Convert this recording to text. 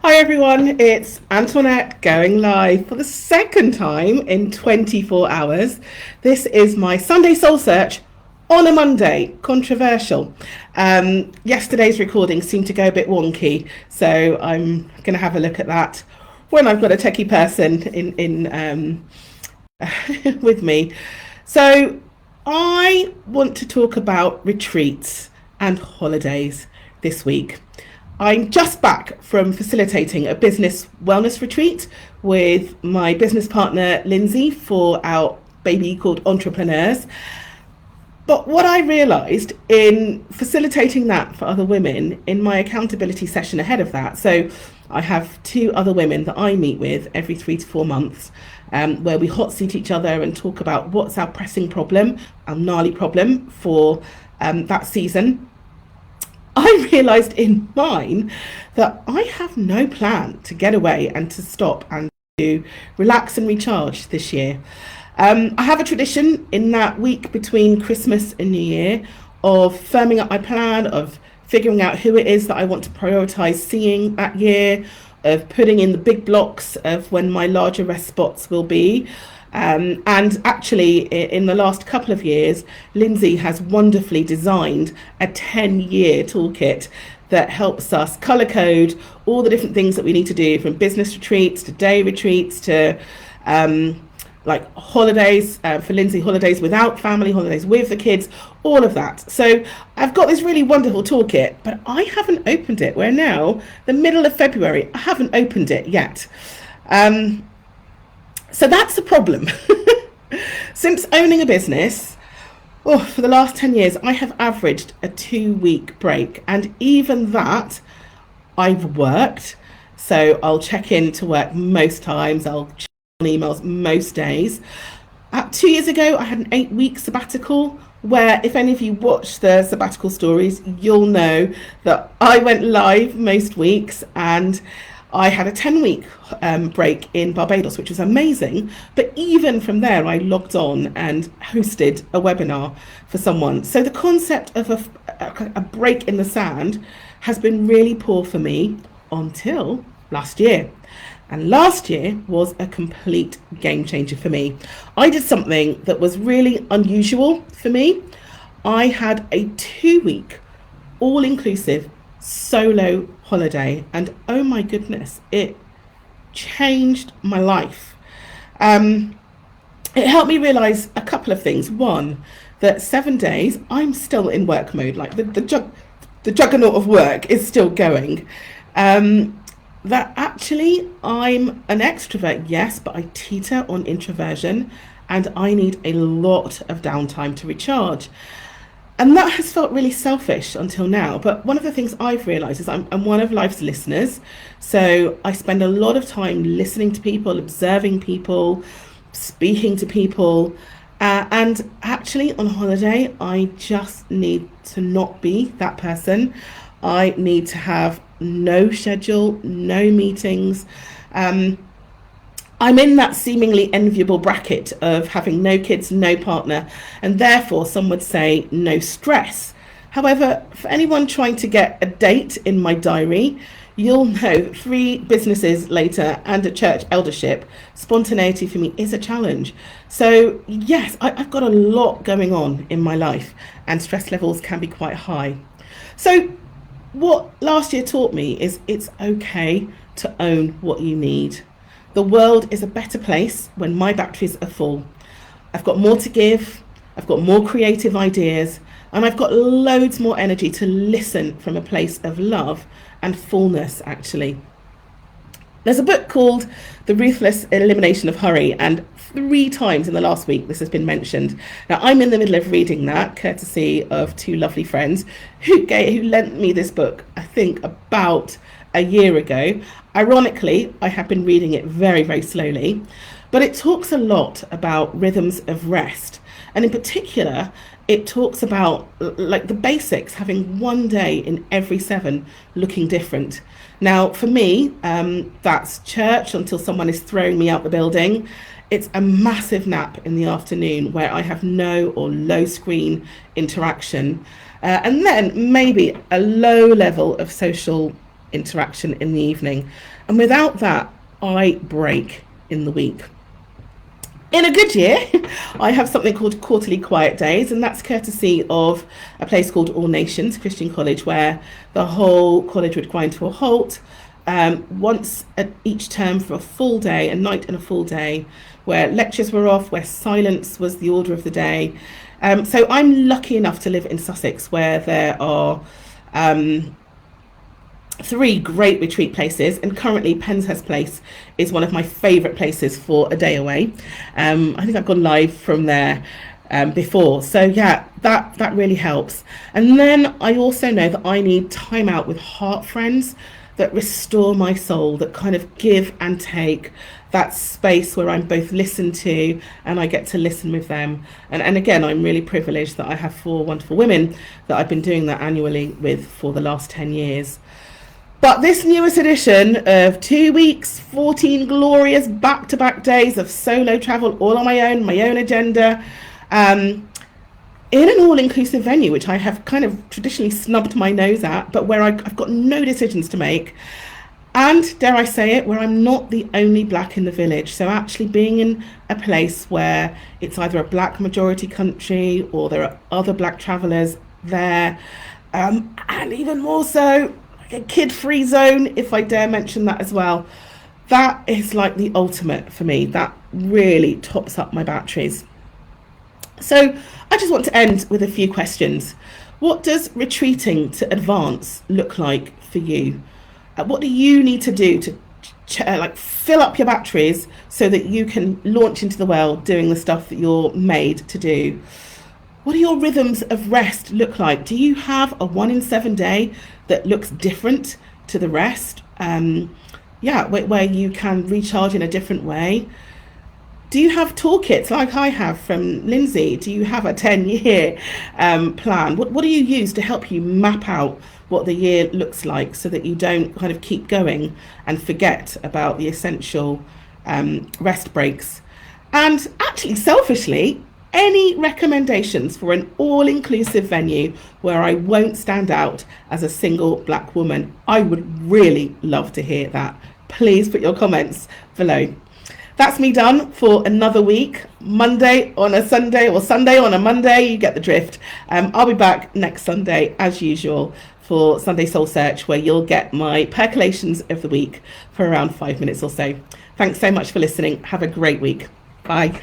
Hi everyone, it's Antoinette going live for the second time in 24 hours. This is my Sunday Soul Search on a Monday, controversial. Yesterday's recording seemed to go a bit wonky, so I'm going to have a look at that when I've got a techie person in with me. So I want to talk about retreats and holidays this week. I'm just back from facilitating a business wellness retreat with my business partner Lindsay for our baby called Entrepreneurs. But what I realised in facilitating that for other women in my accountability session ahead of that, so I have two other women that I meet with every 3 to 4 months, where we hot seat each other and talk about what's our pressing problem, our gnarly problem for that season. I realised in mine that I have no plan to get away and to stop and to relax and recharge this year. I have a tradition in that week between Christmas and New Year of firming up my plan, of figuring out who it is that I want to prioritise seeing that year, of putting in the big blocks of when my larger rest spots will be. And actually, in the last couple of years, Lindsay has wonderfully designed a 10-year toolkit that helps us colour code all the different things that we need to do, from business retreats to day retreats to like holidays, for Lindsay, holidays without family, holidays with the kids, all of that. So I've got this really wonderful toolkit, but I haven't opened it. We're now the middle of February. I haven't opened it yet. So that's a problem. Since owning a business, for the last 10 years, I have averaged a 2-week break. And even that, I've worked. So I'll check in to work most times. I'll check on emails most days. 2 years ago, I had an 8-week sabbatical where, if any of you watch the sabbatical stories, you'll know that I went live most weeks, and I had a 10-week break in Barbados, which was amazing. But even from there, I logged on and hosted a webinar for someone. So the concept of a break in the sand has been really poor for me until last year. And last year was a complete game changer for me. I did something that was really unusual for me. I had a 2-week all-inclusive solo holiday, and oh my goodness, it changed my life. It helped me realize a couple of things. One, that 7 days I'm still in work mode, like the juggernaut of work is still going. That actually I'm an extrovert, yes, but I teeter on introversion, and I need a lot of downtime to recharge. And that has felt really selfish until now. But one of the things I've realised is I'm one of life's listeners. So I spend a lot of time listening to people, observing people, speaking to people. And actually on holiday, I just need to not be that person. I need to have no schedule, no meetings. I'm in that seemingly enviable bracket of having no kids, no partner, and therefore some would say no stress. However, for anyone trying to get a date in my diary, you'll know 3 businesses later and a church eldership, spontaneity for me is a challenge. So yes, I've got a lot going on in my life, and stress levels can be quite high. So what last year taught me is it's okay to own what you need. The world is a better place when my batteries are full. I've got more to give, I've got more creative ideas, and I've got loads more energy to listen from a place of love and fullness, actually. There's a book called The Ruthless Elimination of Hurry, and 3 times in the last week this has been mentioned. Now, I'm in the middle of reading that, courtesy of 2 lovely friends who lent me this book, I think, about a year ago. Ironically, I have been reading it very, very slowly, but it talks a lot about rhythms of rest. And in particular, it talks about like the basics, having one day in every 7 looking different. Now, for me, that's church until someone is throwing me out the building. It's a massive nap in the afternoon where I have no or low screen interaction. And then maybe a low level of social interaction in the evening. And without that, I break in the week. In a good year, I have something called quarterly quiet days, and that's courtesy of a place called All Nations Christian College, where the whole college would grind to a halt once at each term for a full day, a night and a full day, where lectures were off, where silence was the order of the day. So I'm lucky enough to live in Sussex, where there are 3 great retreat places, and currently Penshurst Place is one of my favourite places for a day away. I think I've gone live from there before, so yeah, that really helps. And then I also know that I need time out with heart friends that restore my soul, that kind of give and take, that space where I'm both listened to and I get to listen with them. And again, I'm really privileged that I have 4 wonderful women that I've been doing that annually with for the last 10 years. But this newest edition of 2 weeks, 14 glorious back-to-back days of solo travel, all on my own agenda, in an all-inclusive venue, which I have kind of traditionally snubbed my nose at, but where I've got no decisions to make. And, dare I say it, where I'm not the only black in the village. So actually being in a place where it's either a black majority country or there are other black travellers there, and even more so, a kid-free zone, if I dare mention that as well. That is like the ultimate for me. That really tops up my batteries. So I just want to end with a few questions. What does retreating to advance look like for you? What do you need to do to fill up your batteries so that you can launch into the world doing the stuff that you're made to do? What do your rhythms of rest look like? Do you have a 1 in 7 day that looks different to the rest? Where you can recharge in a different way. Do you have toolkits like I have from Lindsay? Do you have a 10-year plan? What do you use to help you map out what the year looks like so that you don't kind of keep going and forget about the essential rest breaks? And actually, selfishly, any recommendations for an all-inclusive venue where I won't stand out as a single black woman? I would really love to hear that. Please put your comments below. That's me done for another week. Monday on a Sunday or Sunday on a Monday, you get the drift. I'll be back next Sunday as usual for Sunday Soul Search, where you'll get my percolations of the week for around 5 minutes or so. Thanks so much for listening. Have a great week. Bye.